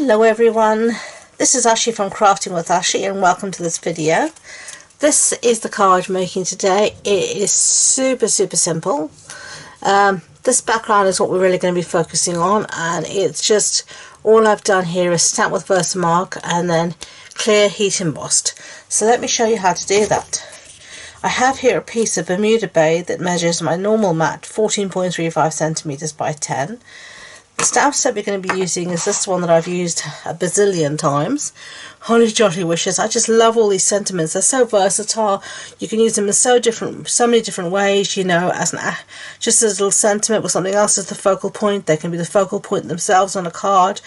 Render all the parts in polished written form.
Hello everyone, this is Ashee from Crafting with Ashee and welcome to this video. This is the card I'm making today. It is super simple. This background is what we're really going to be focusing on, and it's just all I've done here is stamp with Versamark and then clear heat embossed. So let me show you how to do that. I have here a piece of Bermuda Bay that measures my normal mat 14.35 centimeters by 10. The stamp set we're going to be using is this one that I've used a bazillion times, Holly Jolly Wishes. I just love all these sentiments. They're so versatile. You can use them in so many different ways, you know, as just as a little sentiment with something else as the focal point. They can be the focal point themselves on a card.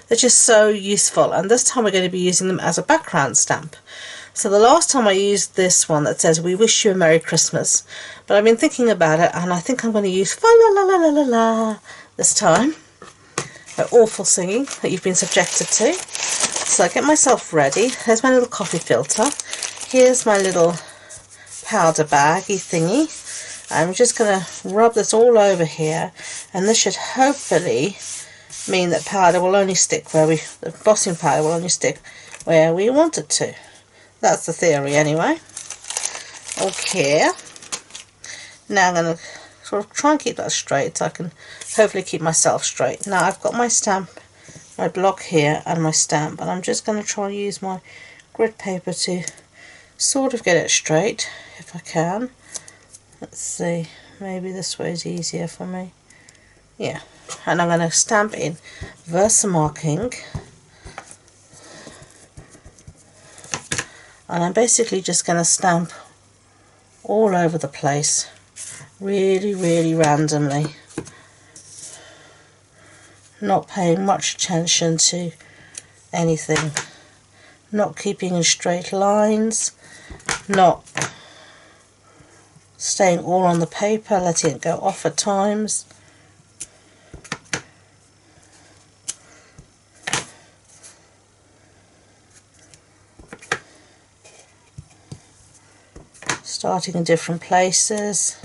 They're just so useful, and this time we're going to be using them as a background stamp. So the last time I used this one that says "We wish you a Merry Christmas," but I've been thinking about it and I think I'm going to use fa la la la la la la this time. That awful singing that you've been subjected to. So I get myself ready. There's my little coffee filter. Here's my little powder baggy thingy. I'm just going to rub this all over here, and this should hopefully mean that powder will only stick where the embossing powder will only stick where we want it to. That's the theory anyway. Okay. Now I'm going to sort of try and keep that straight so I can hopefully keep myself straight. Now I've got my stamp, my block here and my stamp, and I'm just going to try and use my grit paper to sort of get it straight if I can. Let's see, maybe this way is easier for me. Yeah, and I'm going to stamp in Versamark ink, and I'm basically just going to stamp all over the place, really randomly, not paying much attention to anything, not keeping in straight lines, not staying all on the paper, letting it go off at times. Starting in different places.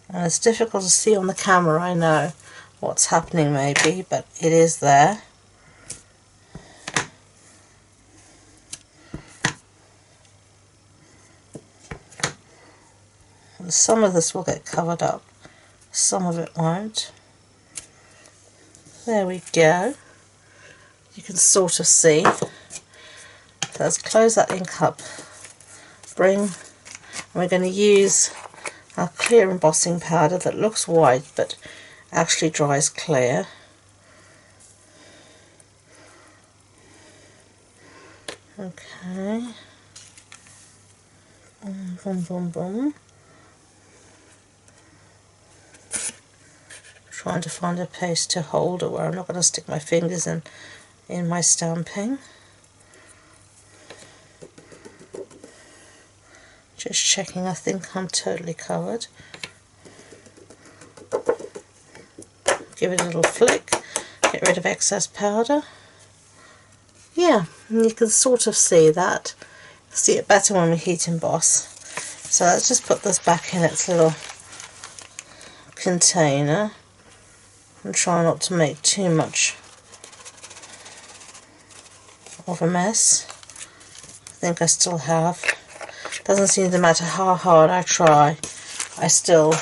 And it's difficult to see on the camera, I know what's happening maybe, but it is there. And some of this will get covered up, some of it won't. There we go. You can sort of see. Let's close that ink up. And we're going to use our clear embossing powder that looks white but actually dries clear. Okay. Boom. Trying to find a place to hold it where I'm not going to stick my fingers in my stamping. Just checking, I think I'm totally covered. Give it a little flick, get rid of excess powder. Yeah, and you can sort of see that. See it better when we heat emboss. So let's just put this back in its little container and try not to make too much of a mess. I think I still have. Doesn't seem to matter how hard I try, I still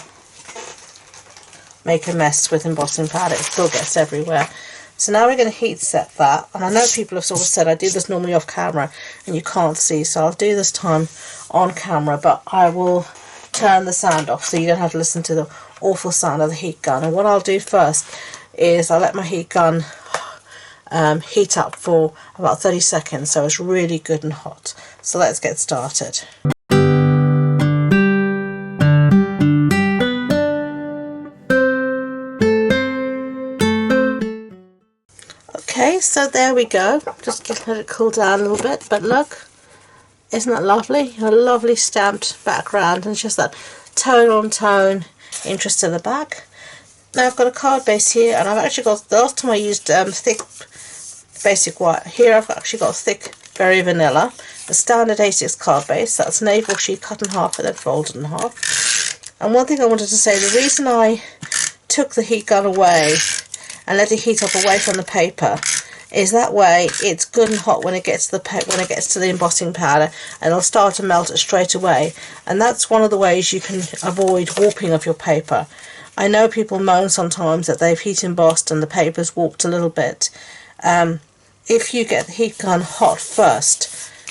make a mess with embossing powder. It still gets everywhere. So now we're going to heat set that, and I know people have sort of said I do this normally off camera and you can't see, so I'll do this time on camera, but I will turn the sound off so you don't have to listen to the awful sound of the heat gun. And what I'll do first is I'll let my heat gun heat up for about 30 seconds so it's really good and hot. So let's get started. Okay, so there we go. Just let it cool down a little bit, but look, isn't that lovely? A lovely stamped background, and it's just that tone on tone interest in the back. Now I've got a card base here, and I've actually got, the last time I used thick basic white, here I've actually got thick berry vanilla, the standard A6 card base. That's an A4 sheet cut in half and then folded in half. And one thing I wanted to say, the reason I took the heat gun away and let it heat up away from the paper is that way it's good and hot when it gets to the embossing powder, and it'll start to melt it straight away. And that's one of the ways you can avoid warping of your paper. I know people moan sometimes that they've heat embossed and the paper's warped a little bit. If you get the heat gun hot first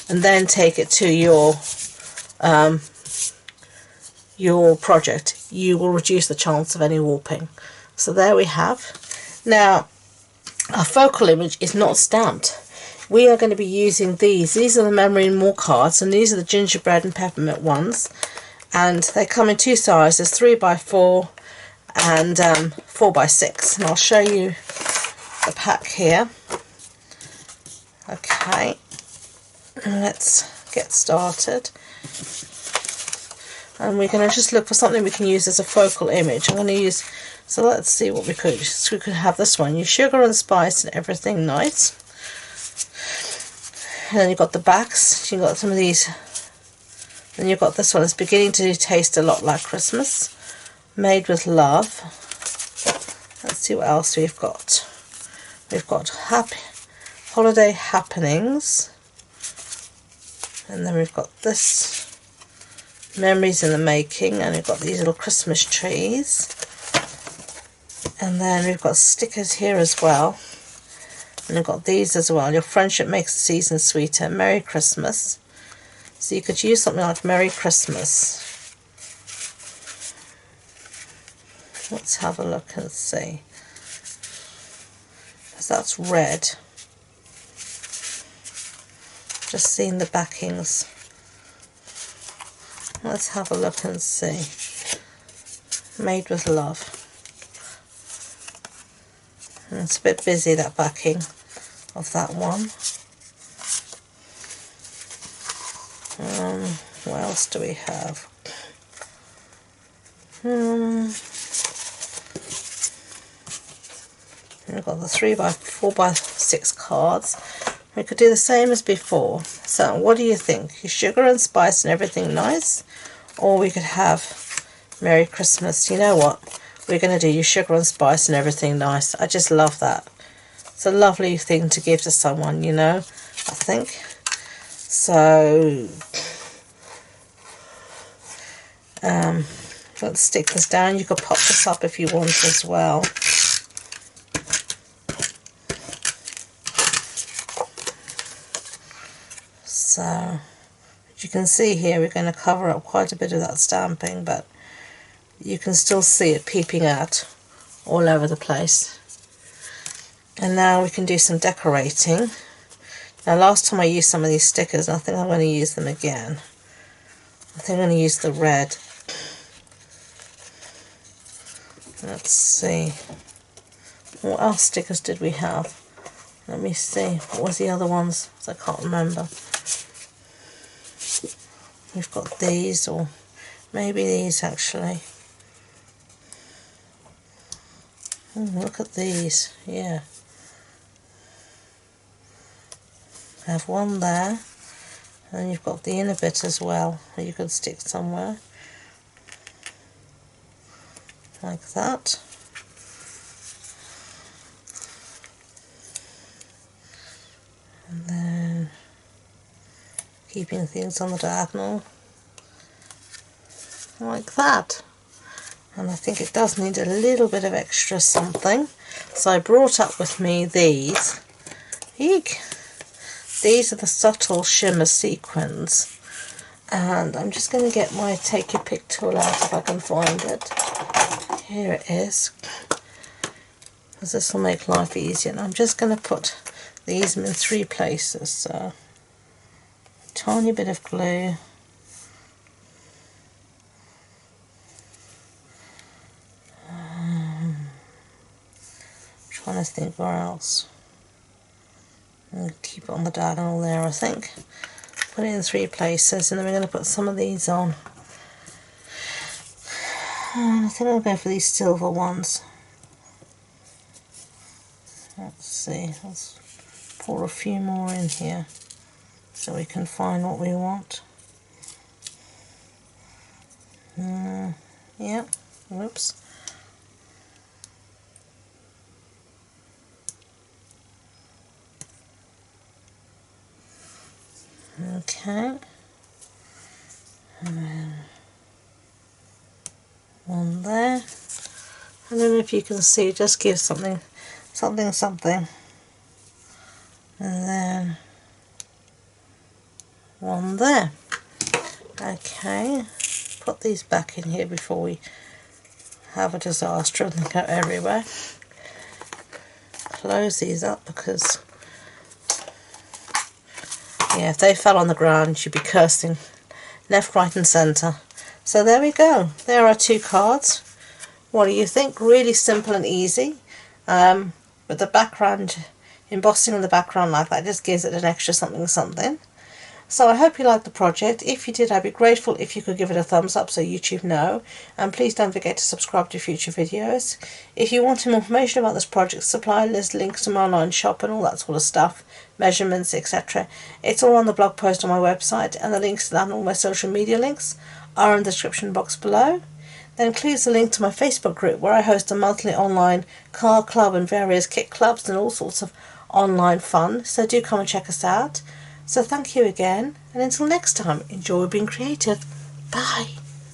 and then take it to your project, you will reduce the chance of any warping. So there we have. Now, our focal image is not stamped. We are going to be using these. These are the Memory and More cards, and these are the gingerbread and peppermint ones. And they come in two sizes, 3x4 and 4x6. And I'll show you the pack here. Okay, let's get started. And we're going to just look for something we can use as a focal image. I'm going to use, so let's see what we could. So we could have this one, your sugar and spice and everything nice. And then you've got the backs, you've got some of these. Then you've got this one, it's beginning to taste a lot like Christmas. Made with love. Let's see what else we've got. We've got happy holiday happenings. And then we've got this. Memories in the making, and we've got these little Christmas trees, and then we've got stickers here as well, and we've got these as well. Your friendship makes the season sweeter. Merry Christmas. So you could use something like Merry Christmas. Let's have a look and see, because that's red. Just seeing the backings. Let's have a look and see. Made with love. And it's a bit busy, that backing of that one. What else do we have? We've got the 3x4x6 cards. We could do the same as before. So what do you think? Your sugar and spice and everything nice? Or we could have Merry Christmas. You know what? We're going to do your sugar and spice and everything nice. I just love that. It's a lovely thing to give to someone, you know, I think. So, let's stick this down. You could pop this up if you want as well. So, as you can see here, we're going to cover up quite a bit of that stamping, but you can still see it peeping out all over the place. And now we can do some decorating. Now, last time I used some of these stickers, I think I'm going to use them again. I think I'm going to use the red. Let's see. What else stickers did we have? Let me see. What was the other ones? I can't remember. We've got these, or maybe these actually. Oh, look at these. Yeah. I have one there, and you've got the inner bit as well that you could stick somewhere like that. And then keeping things on the diagonal like that. And I think it does need a little bit of extra something, so I brought up with me these. Eek. These are the subtle shimmer sequins, and I'm just going to get my take your pick tool out if I can find it. Here it is, because this will make life easier. And I'm just going to put these in 3 places. So, tiny bit of glue. Trying to think where else. I'll keep it on the diagonal there, I think. Put it in 3 places, and then we're going to put some of these on. I think I'll go for these silver ones. Let's see, let's pour a few more in here so we can find what we want. Yeah, whoops. Okay. And then one there. I don't know if you can see, just give something, something. And then one there. Okay, put these back in here before we have a disaster and they go everywhere. Close these up because, yeah, if they fell on the ground you'd be cursing left, right and centre. So there we go. There are 2 cards. What do you think? Really simple and easy. With the background, embossing on the background like that just gives it an extra something. So I hope you liked the project. If you did, I'd be grateful if you could give it a thumbs up so YouTube know. And please don't forget to subscribe to future videos. If you want more information about this project, supply list, links to my online shop and all that sort of stuff, measurements, etc. It's all on the blog post on my website, and the links to that and all my social media links are in the description box below. That includes a link to my Facebook group where I host a monthly online card club and various kit clubs and all sorts of online fun. So do come and check us out. So thank you again, and until next time, enjoy being creative. Bye.